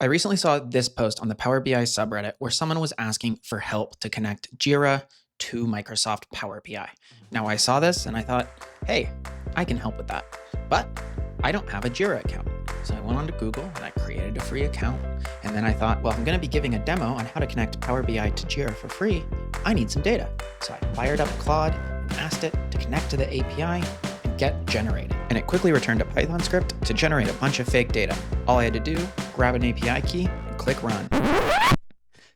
I recently saw this post on the Power BI subreddit where someone was asking for help to connect Jira to Microsoft Power BI. Now, I saw this and I thought, hey, I can help with that. But I don't have a Jira account. So I went on to Google and I created a free account. And then I thought, well, I'm going to be giving a demo on how to connect Power BI to Jira for free. I need some data. So I fired up Claude and asked it to connect to the API and get generated. And it quickly returned a Python script to generate a bunch of fake data. All I had to do, grab an API key and click run.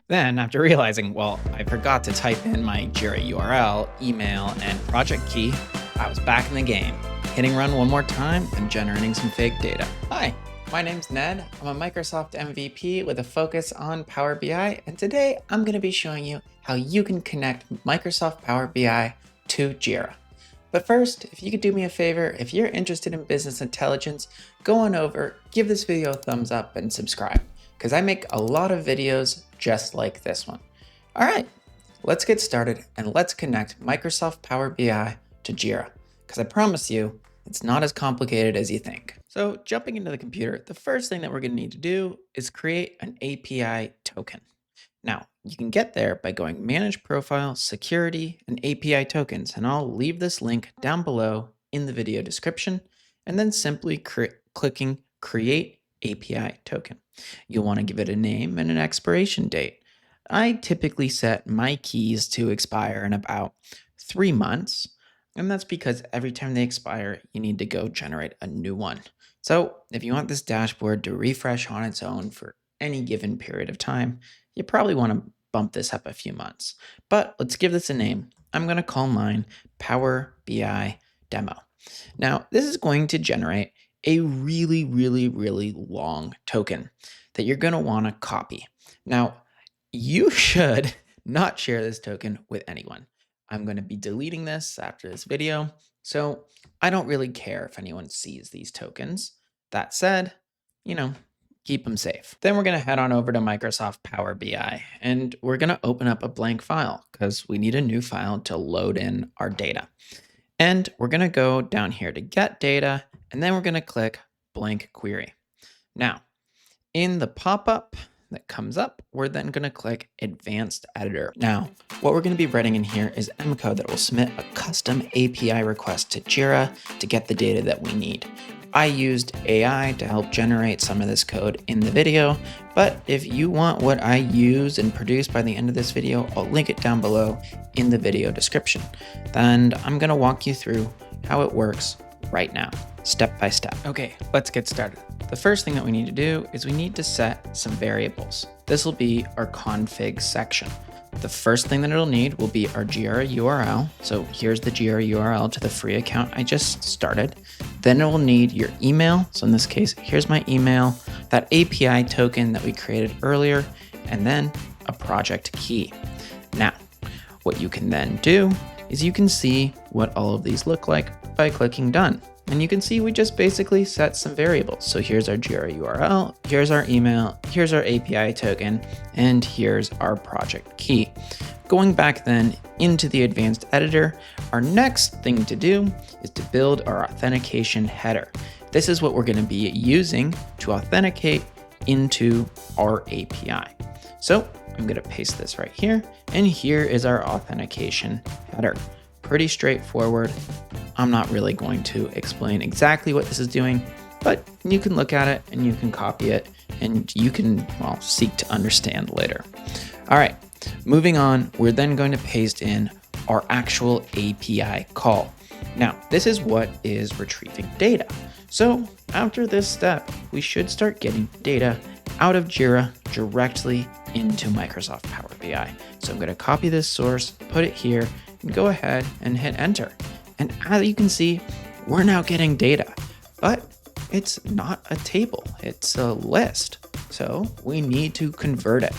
Then, after realizing, well, I forgot to type in my Jira URL, email, and project key, I was back in the game, hitting run one more time and generating some fake data. Hi, my name's Ned. I'm a Microsoft MVP with a focus on Power BI, and today I'm going to be showing you how you can connect Microsoft Power BI to Jira. But first, if you could do me a favor, if you're interested in business intelligence, go on over, give this video a thumbs up, and subscribe, because I make a lot of videos just like this one. All right, let's get started and let's connect Microsoft Power BI to Jira, because I promise you, it's not as complicated as you think. So jumping into the computer, the first thing that we're going to need to do is create an API token. Now, you can get there by going Manage Profile, Security, and API Tokens, and I'll leave this link down below in the video description, and then simply clicking Create API Token. You'll want to give it a name and an expiration date. I typically set my keys to expire in about 3 months, and that's because every time they expire, you need to go generate a new one. So if you want this dashboard to refresh on its own for any given period of time, you probably want to bump this up a few months. But let's give this a name. I'm going to call mine Power BI Demo. Now, this is going to generate a really long token that you're going to want to copy. Now, you should not share this token with anyone. I'm going to be deleting this after this video, so I don't really care if anyone sees these tokens. That said, keep them safe. Then we're going to head on over to Microsoft Power BI, and we're going to open up a blank file because we need a new file to load in our data. And we're going to go down here to Get Data, and then we're going to click Blank Query. Now, in the pop-up that comes up, we're then going to click Advanced Editor. Now, what we're going to be writing in here is M code that will submit a custom API request to Jira to get the data that we need. I used AI to help generate some of this code in the video, but if you want what I use and produce by the end of this video, I'll link it down below in the video description. And I'm going to walk you through how it works right now, step by step. Okay, let's get started. The first thing that we need to do is we need to set some variables. This will be our config section. The first thing that it'll need will be our Jira URL. So here's the Jira URL to the free account I just started. Then it will need your email. So in this case, here's my email, that API token that we created earlier, and then a project key. Now, what you can then do is you can see what all of these look like by clicking done. And you can see we just basically set some variables. So here's our Jira URL, here's our email, here's our API token, and here's our project key. Going back then into the advanced editor, our next thing to do is to build our authentication header. This is what we're going to be using to authenticate into our API. So I'm going to paste this right here, and here is our authentication header. Pretty straightforward. I'm not really going to explain exactly what this is doing, but you can look at it and you can copy it and you can, seek to understand later. All right, moving on, we're then going to paste in our actual API call. Now, this is what is retrieving data. So after this step, we should start getting data out of Jira directly into Microsoft Power BI. So I'm going to copy this source, put it here, and go ahead and hit enter. And as you can see, we're now getting data, but it's not a table, it's a list. So we need to convert it,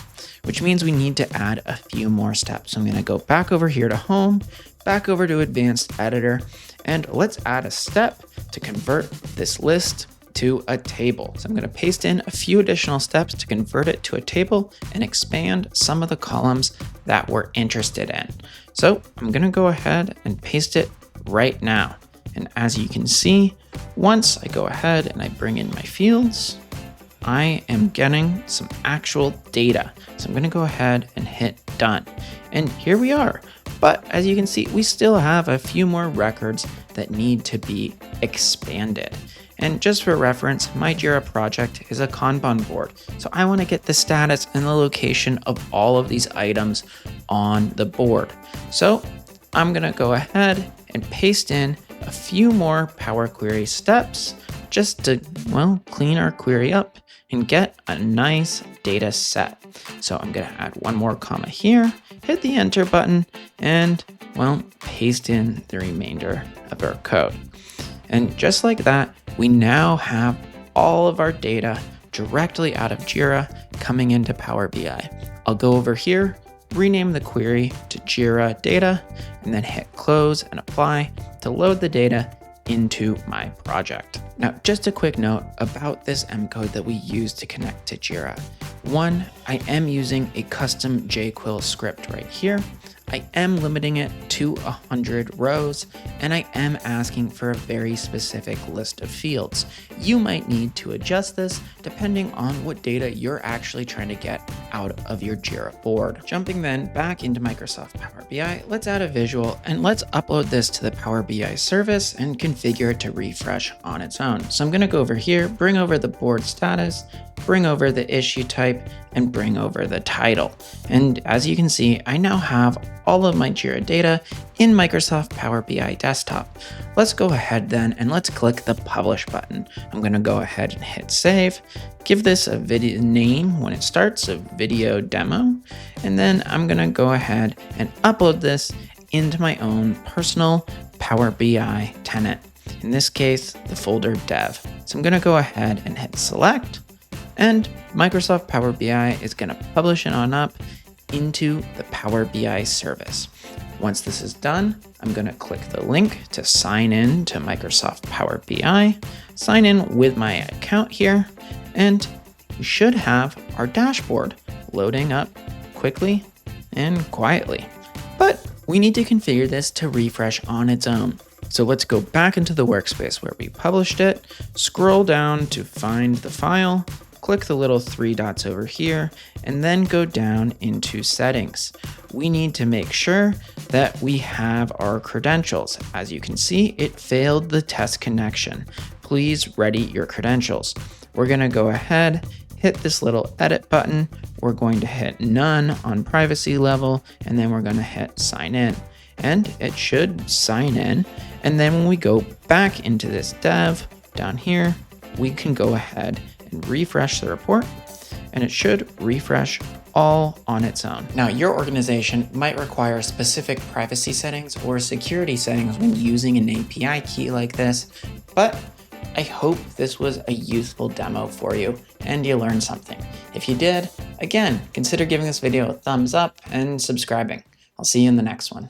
which means we need to add a few more steps. So I'm going to go back over here to Home, back over to Advanced Editor, and let's add a step to convert this list to a table. So I'm going to paste in a few additional steps to convert it to a table and expand some of the columns that we're interested in. So I'm going to go ahead and paste it right now. And as you can see, once I go ahead and I bring in my fields, I am getting some actual data. So I'm going to go ahead and hit done. And here we are. But as you can see, we still have a few more records that need to be expanded. And just for reference, my Jira project is a Kanban board. So I want to get the status and the location of all of these items on the board. So I'm going to go ahead and paste in a few more Power Query steps just to, well, clean our query up and get a nice data set. So I'm going to add one more comma here, hit the enter button, and, well, paste in the remainder of our code. And just like that, we now have all of our data directly out of Jira coming into Power BI. I'll go over here, rename the query to Jira data, and then hit close and apply to load the data into my project. Now, just a quick note about this M code that we use to connect to Jira. One, I am using a custom jQuil script right here. I am limiting it to 100 rows, and I am asking for a very specific list of fields. You might need to adjust this depending on what data you're actually trying to get out of your Jira board. Jumping then back into Microsoft Power BI, let's add a visual and let's upload this to the Power BI service and configure it to refresh on its own. So I'm going to go over here, bring over the board status, bring over the issue type, and bring over the title. And as you can see, I now have all of my Jira data in Microsoft Power BI desktop. Let's go ahead then and let's click the publish button. I'm going to go ahead and hit save, give this a video name when it starts, a video demo, and then I'm going to go ahead and upload this into my own personal Power BI tenant. In this case, the folder dev. So I'm going to go ahead and hit select, and Microsoft Power BI is going to publish it on up into the Power BI service. Once this is done, I'm going to click the link to sign in to Microsoft Power BI, sign in with my account here, and we should have our dashboard loading up quickly and quietly. But we need to configure this to refresh on its own. So let's go back into the workspace where we published it, scroll down to find the file, click the little three dots over here, and then go down into settings. We need to make sure that we have our credentials. As you can see, it failed the test connection. Please ready your credentials. We're going to go ahead, hit this little edit button. We're going to hit none on privacy level, and then we're going to hit sign in. And it should sign in. And then when we go back into this dev down here, we can go ahead and refresh the report, and it should refresh all on its own. Now, your organization might require specific privacy settings or security settings when using an API key like this, but I hope this was a useful demo for you and you learned something. If you did, again, consider giving this video a thumbs up and subscribing. I'll see you in the next one.